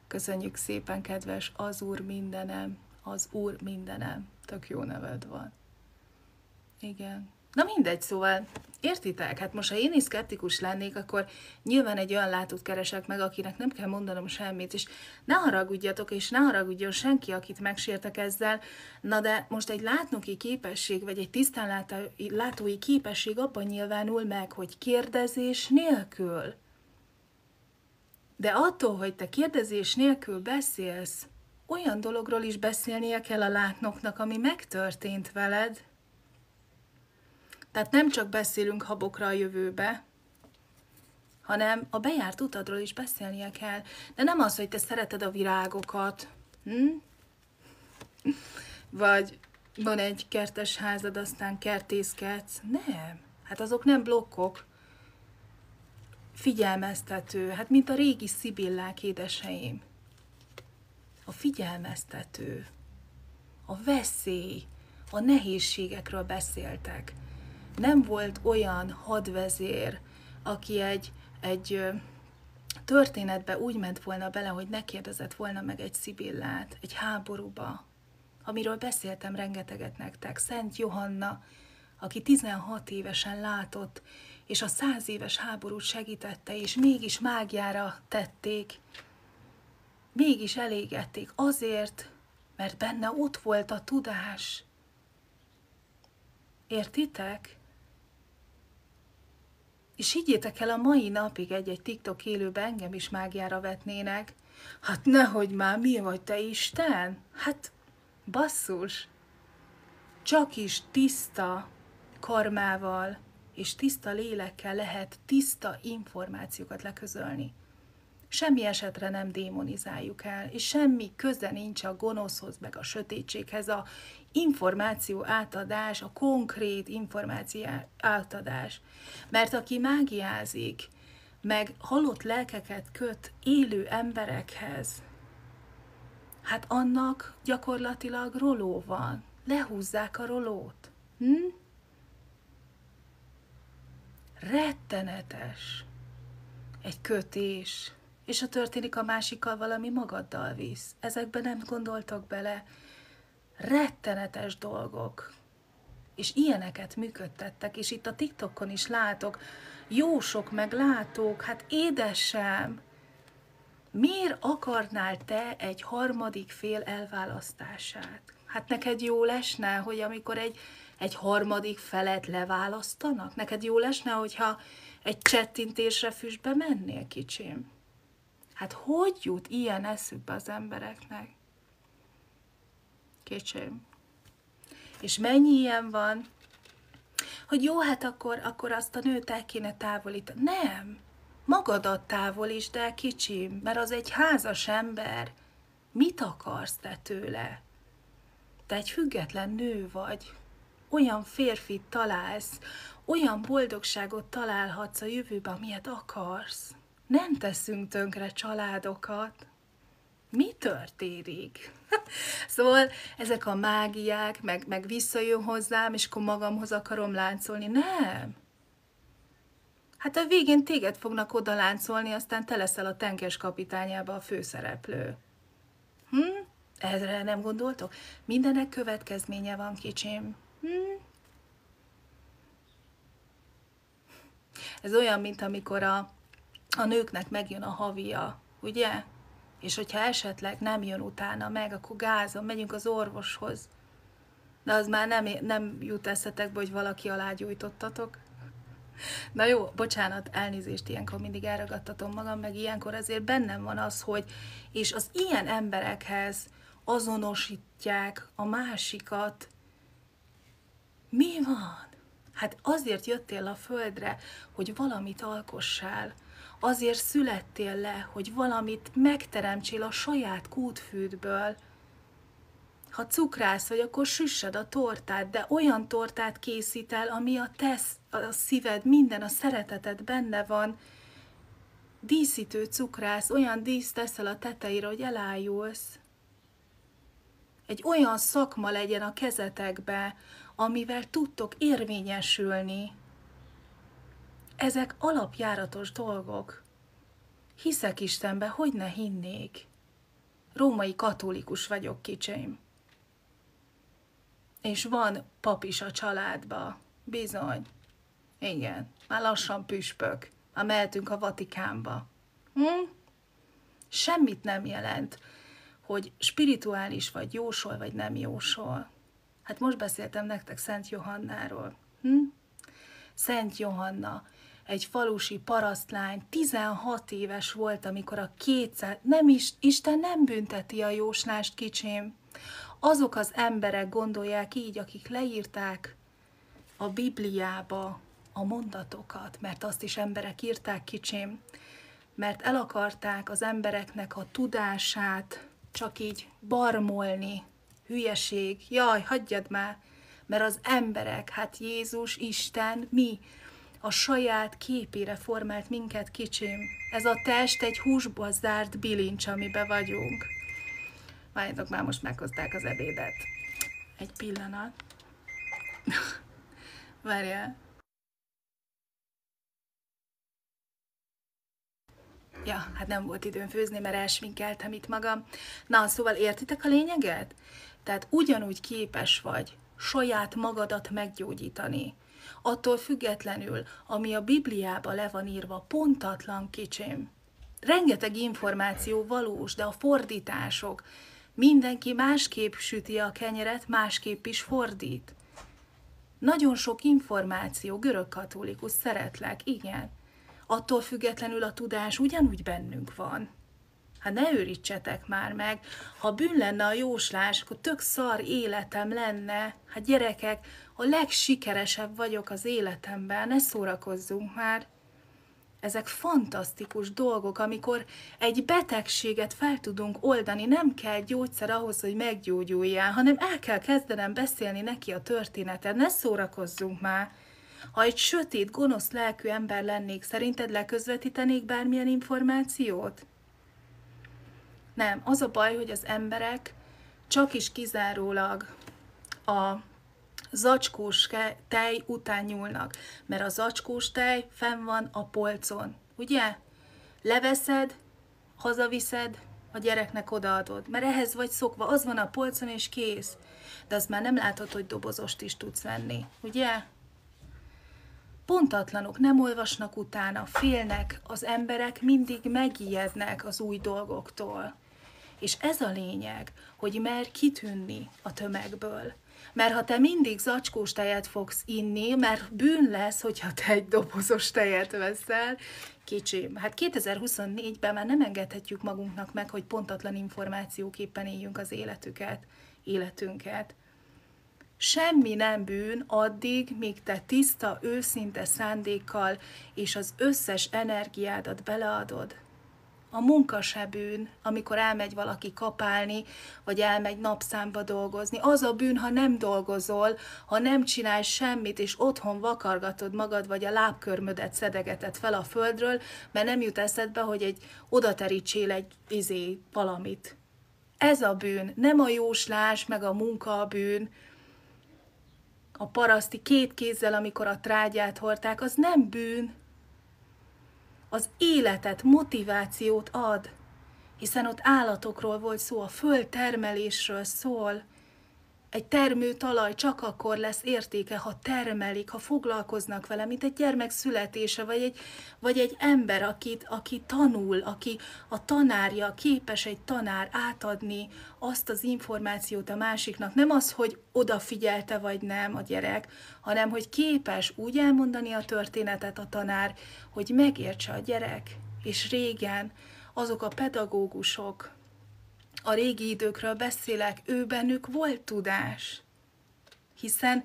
Köszönjük szépen, kedves, az Úr mindenem, tök jó neved van. Igen. Na mindegy, szóval, értitek? Hát most, ha én is szkeptikus lennék, akkor nyilván egy olyan látót keresek meg, akinek nem kell mondanom semmit, és ne haragudjatok, és ne haragudjon senki, akit megsértek ezzel, na de most egy látnoki képesség, vagy egy tisztánlátói képesség abban nyilvánul meg, hogy kérdezés nélkül. De attól, hogy te kérdezés nélkül beszélsz, olyan dologról is beszélnie kell a látnoknak, ami megtörtént veled. Tehát nem csak beszélünk habokra a jövőbe, hanem a bejárt utadról is beszélnie kell. De nem az, hogy te szereted a virágokat, vagy van egy kertes házad, aztán kertészkedsz. Nem, hát azok nem blokkok. Figyelmeztető, hát mint a régi szibillák, édeseim. A figyelmeztető, a veszély, a nehézségekről beszéltek. Nem volt olyan hadvezér, aki egy történetbe úgy ment volna bele, hogy ne kérdezett volna meg egy szibillát, egy háborúba, amiről beszéltem rengeteget nektek. Szent Johanna, aki 16 évesen látott, és a 100 éves háborút segítette, és mégis mágiára tették, mégis elégették azért, mert benne ott volt a tudás. Értitek? És higgyétek el, a mai napig egy-egy TikTok élőben engem is mágiára vetnének. Hát nehogy már, mi vagy te Isten? Hát basszus! Csak is tiszta karmával és tiszta lélekkel lehet tiszta információkat leközölni. semmi esetre nem démonizáljuk el, és semmi köze nincs a gonoszhoz, meg a sötétséghez, a információ átadás, a konkrét információ átadás. Mert aki mágiázik, meg halott lelkeket köt élő emberekhez, hát annak gyakorlatilag roló van. Lehúzzák a rolót. Rettenetes egy kötés, és ha történik a másikkal, valami magaddal visz. Ezekben nem gondoltak bele. Rettenetes dolgok. És ilyeneket működtettek, és itt a TikTokon is látok, jósok meg látók, hát édesem, miért akarnál te egy harmadik fél elválasztását? Hát neked jó lesne, hogy amikor egy harmadik felet leválasztanak? Neked jó lesne, hogyha egy csettintésre füstbe mennél, kicsim? Hát hogy jut ilyen eszükbe az embereknek? Kicsim. És mennyi ilyen van, hogy jó, hát akkor azt a nőt el kéne távolítani. Nem! Magadat távolítsd el, kicsim, mert az egy házas ember. Mit akarsz te tőle? Te egy független nő vagy. Olyan férfit találsz, olyan boldogságot találhatsz a jövőben, amilyet akarsz. Nem teszünk tönkre családokat. Mi történik? Szóval ezek a mágiák, meg visszajön hozzám, és akkor magamhoz akarom láncolni. Nem! Hát a végén téged fognak oda láncolni, aztán te leszel a tenkes kapitányába a főszereplő. Ezre nem gondoltok? Mindenek következménye van, kicsim. Ez olyan, mint amikor a nőknek megjön a havija, ugye? És hogyha esetleg nem jön utána meg, akkor gázon, megyünk az orvoshoz. De az már nem jut eszetekbe, hogy valaki alá gyújtottatok. Na jó, bocsánat, elnézést, ilyenkor mindig elragadtatom magam, meg ilyenkor azért bennem van az, hogy és az ilyen emberekhez azonosítják a másikat. Mi van? Hát azért jöttél a földre, hogy valamit alkossál. Azért születtél le, hogy valamit megteremtsél a saját kútfűdből. Ha cukrász vagy, akkor süssed a tortát, de olyan tortát készít el, ami a szíved, minden, a szereteted benne van. Díszítő cukrász, olyan díszt teszel a tetejére, hogy elájulsz. Egy olyan szakma legyen a kezetekbe, amivel tudtok érvényesülni. Ezek alapjáratos dolgok. Hiszek Istenbe, hogy ne hinnék. Római katolikus vagyok, kicsim. És van pap is a családba. Bizony. Igen. Már lassan püspök. Már mehetünk a Vatikánba. Semmit nem jelent, hogy spirituális vagy jósol, vagy nem jósol. Hát most beszéltem nektek Szent Johannáról. Szent Johanna, egy falusi parasztlány, 16 éves volt, amikor a 200... Isten nem bünteti a jóslást, kicsim. Azok az emberek gondolják így, akik leírták a Bibliába a mondatokat, mert azt is emberek írták, kicsim, mert el akarták az embereknek a tudását csak így barmolni. Hülyeség, jaj, hagyjad már, mert az emberek, hát Jézus, Isten, mi, a saját képére formált minket, kicsim. Ez a test egy húsba zárt bilincs, amiben vagyunk. Várjátok, már most meghozták az ebédet. Egy pillanat. Várjál. Ja, hát nem volt időm főzni, mert elsminkeltem itt magam. Na, szóval értitek a lényeget? Tehát ugyanúgy képes vagy saját magadat meggyógyítani. Attól függetlenül, ami a Bibliában le van írva, pontatlan, kicsim. Rengeteg információ valós, de a fordítások. Mindenki másképp süti a kenyeret, másképp is fordít. Nagyon sok információ, görögkatolikus, szeretlek, igen. Attól függetlenül a tudás ugyanúgy bennünk van. Hát ne őrítsetek már meg, ha bűn lenne a jóslás, akkor tök szar életem lenne. Hát gyerekek, a legsikeresebb vagyok az életemben, ne szórakozzunk már. Ezek fantasztikus dolgok, amikor egy betegséget fel tudunk oldani, nem kell gyógyszer ahhoz, hogy meggyógyuljál, hanem el kell kezdenem beszélni neki a történetet. Ne szórakozzunk már! Ha egy sötét, gonosz lelkű ember lennék, szerinted leközvetítenék bármilyen információt? Nem, az a baj, hogy az emberek csak is kizárólag a zacskós tej után nyúlnak, mert a zacskós tej fenn van a polcon, ugye? Leveszed, hazaviszed, a gyereknek odaadod, mert ehhez vagy szokva, az van a polcon és kész. De azt már nem látod, hogy dobozost is tudsz venni, ugye? Pontatlanok, nem olvasnak utána, félnek, az emberek mindig megijednek az új dolgoktól. És ez a lényeg, hogy mer kitűnni a tömegből. Mert ha te mindig zacskós tejet fogsz inni, mert bűn lesz, hogyha te egy dobozos tejet veszel, kicsim. Hát 2024-ben már nem engedhetjük magunknak meg, hogy pontatlan információképpen éljünk az életünket. Semmi nem bűn addig, míg te tiszta, őszinte szándékkal és az összes energiádat beleadod. A munka se bűn, amikor elmegy valaki kapálni, vagy elmegy napszámba dolgozni. Az a bűn, ha nem dolgozol, ha nem csinálsz semmit, és otthon vakargatod magad, vagy a lábkörmödet szedegeted fel a földről, mert nem jut eszedbe, hogy oda terítsél egy valamit. Ez a bűn, nem a jóslás, meg a munka a bűn. A paraszti két kézzel, amikor a trágyát hordták, az nem bűn. Az életet, motivációt ad, hiszen ott állatokról volt szó, a földtermelésről szól. Egy termőtalaj csak akkor lesz értéke, ha termelik, ha foglalkoznak vele, mint egy gyermek születése, vagy egy ember, aki tanul, aki a tanárja, képes egy tanár átadni azt az információt a másiknak. Nem az, hogy odafigyelte vagy nem a gyerek, hanem hogy képes úgy elmondani a történetet a tanár, hogy megértse a gyerek. És régen azok a pedagógusok, a régi időkről beszélek, bennük volt tudás, hiszen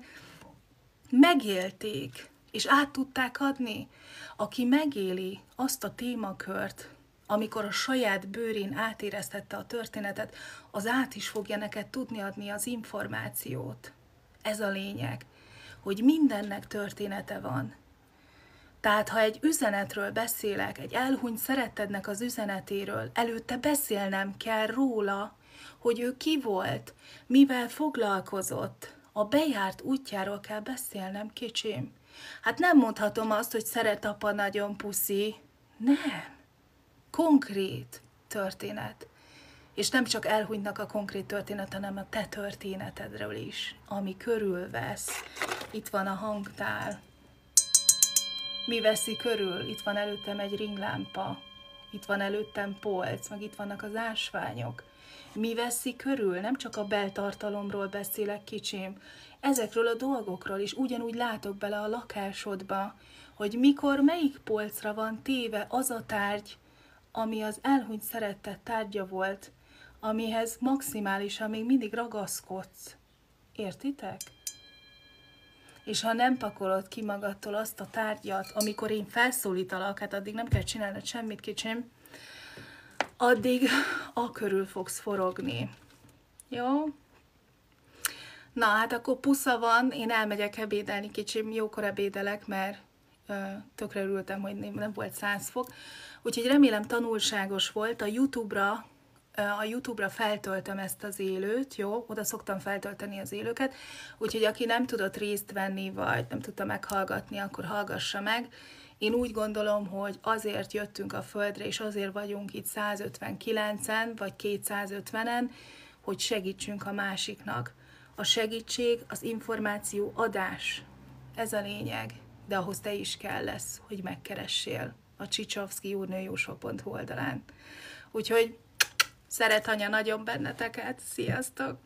megélték, és át tudták adni. Aki megéli azt a témakört, amikor a saját bőrén átéreztette a történetet, az át is fogja neked tudni adni az információt. Ez a lényeg, hogy mindennek története van. Tehát, ha egy üzenetről beszélek, egy elhunyt szerettednek az üzenetéről, előtte beszélnem kell róla, hogy ő ki volt, mivel foglalkozott. A bejárt útjáról kell beszélnem, kicsim. Hát nem mondhatom azt, hogy szeret apa, nagyon puszi. Nem. Konkrét történet. És nem csak elhunytnak a konkrét történet, hanem a te történetedről is, ami körülvesz. Itt van a hangtál. Mi veszi körül? Itt van előttem egy ringlámpa, itt van előttem polc, meg itt vannak az ásványok. Mi veszi körül? Nem csak a beltartalomról beszélek, kicsim. Ezekről a dolgokról is ugyanúgy látok bele a lakásodba, hogy mikor melyik polcra van téve az a tárgy, ami az elhunyt szeretett tárgya volt, amihez maximálisan még mindig ragaszkodsz. Értitek? És ha nem pakolod ki magadtól azt a tárgyat, amikor én felszólítalak, hát addig nem kell csinálnod semmit, kicsim, addig a körül fogsz forogni. Jó? Na, hát akkor pusza van, én elmegyek ebédelni, kicsim, jókor ebédelek, mert tökre örültem, hogy nem volt 100 fok. Úgyhogy remélem tanulságos volt. A YouTube-ra feltöltöm ezt az élőt, jó? Oda szoktam feltölteni az élőket, úgyhogy aki nem tudott részt venni, vagy nem tudta meghallgatni, akkor hallgassa meg. Én úgy gondolom, hogy azért jöttünk a Földre, és azért vagyunk itt 159-en, vagy 250-en, hogy segítsünk a másiknak. A segítség, az információ adás, ez a lényeg, de ahhoz te is kell lesz, hogy megkeressél a csicsovszkijúrnőjósok.hu oldalán. Úgyhogy szeret anya nagyon benneteket, sziasztok!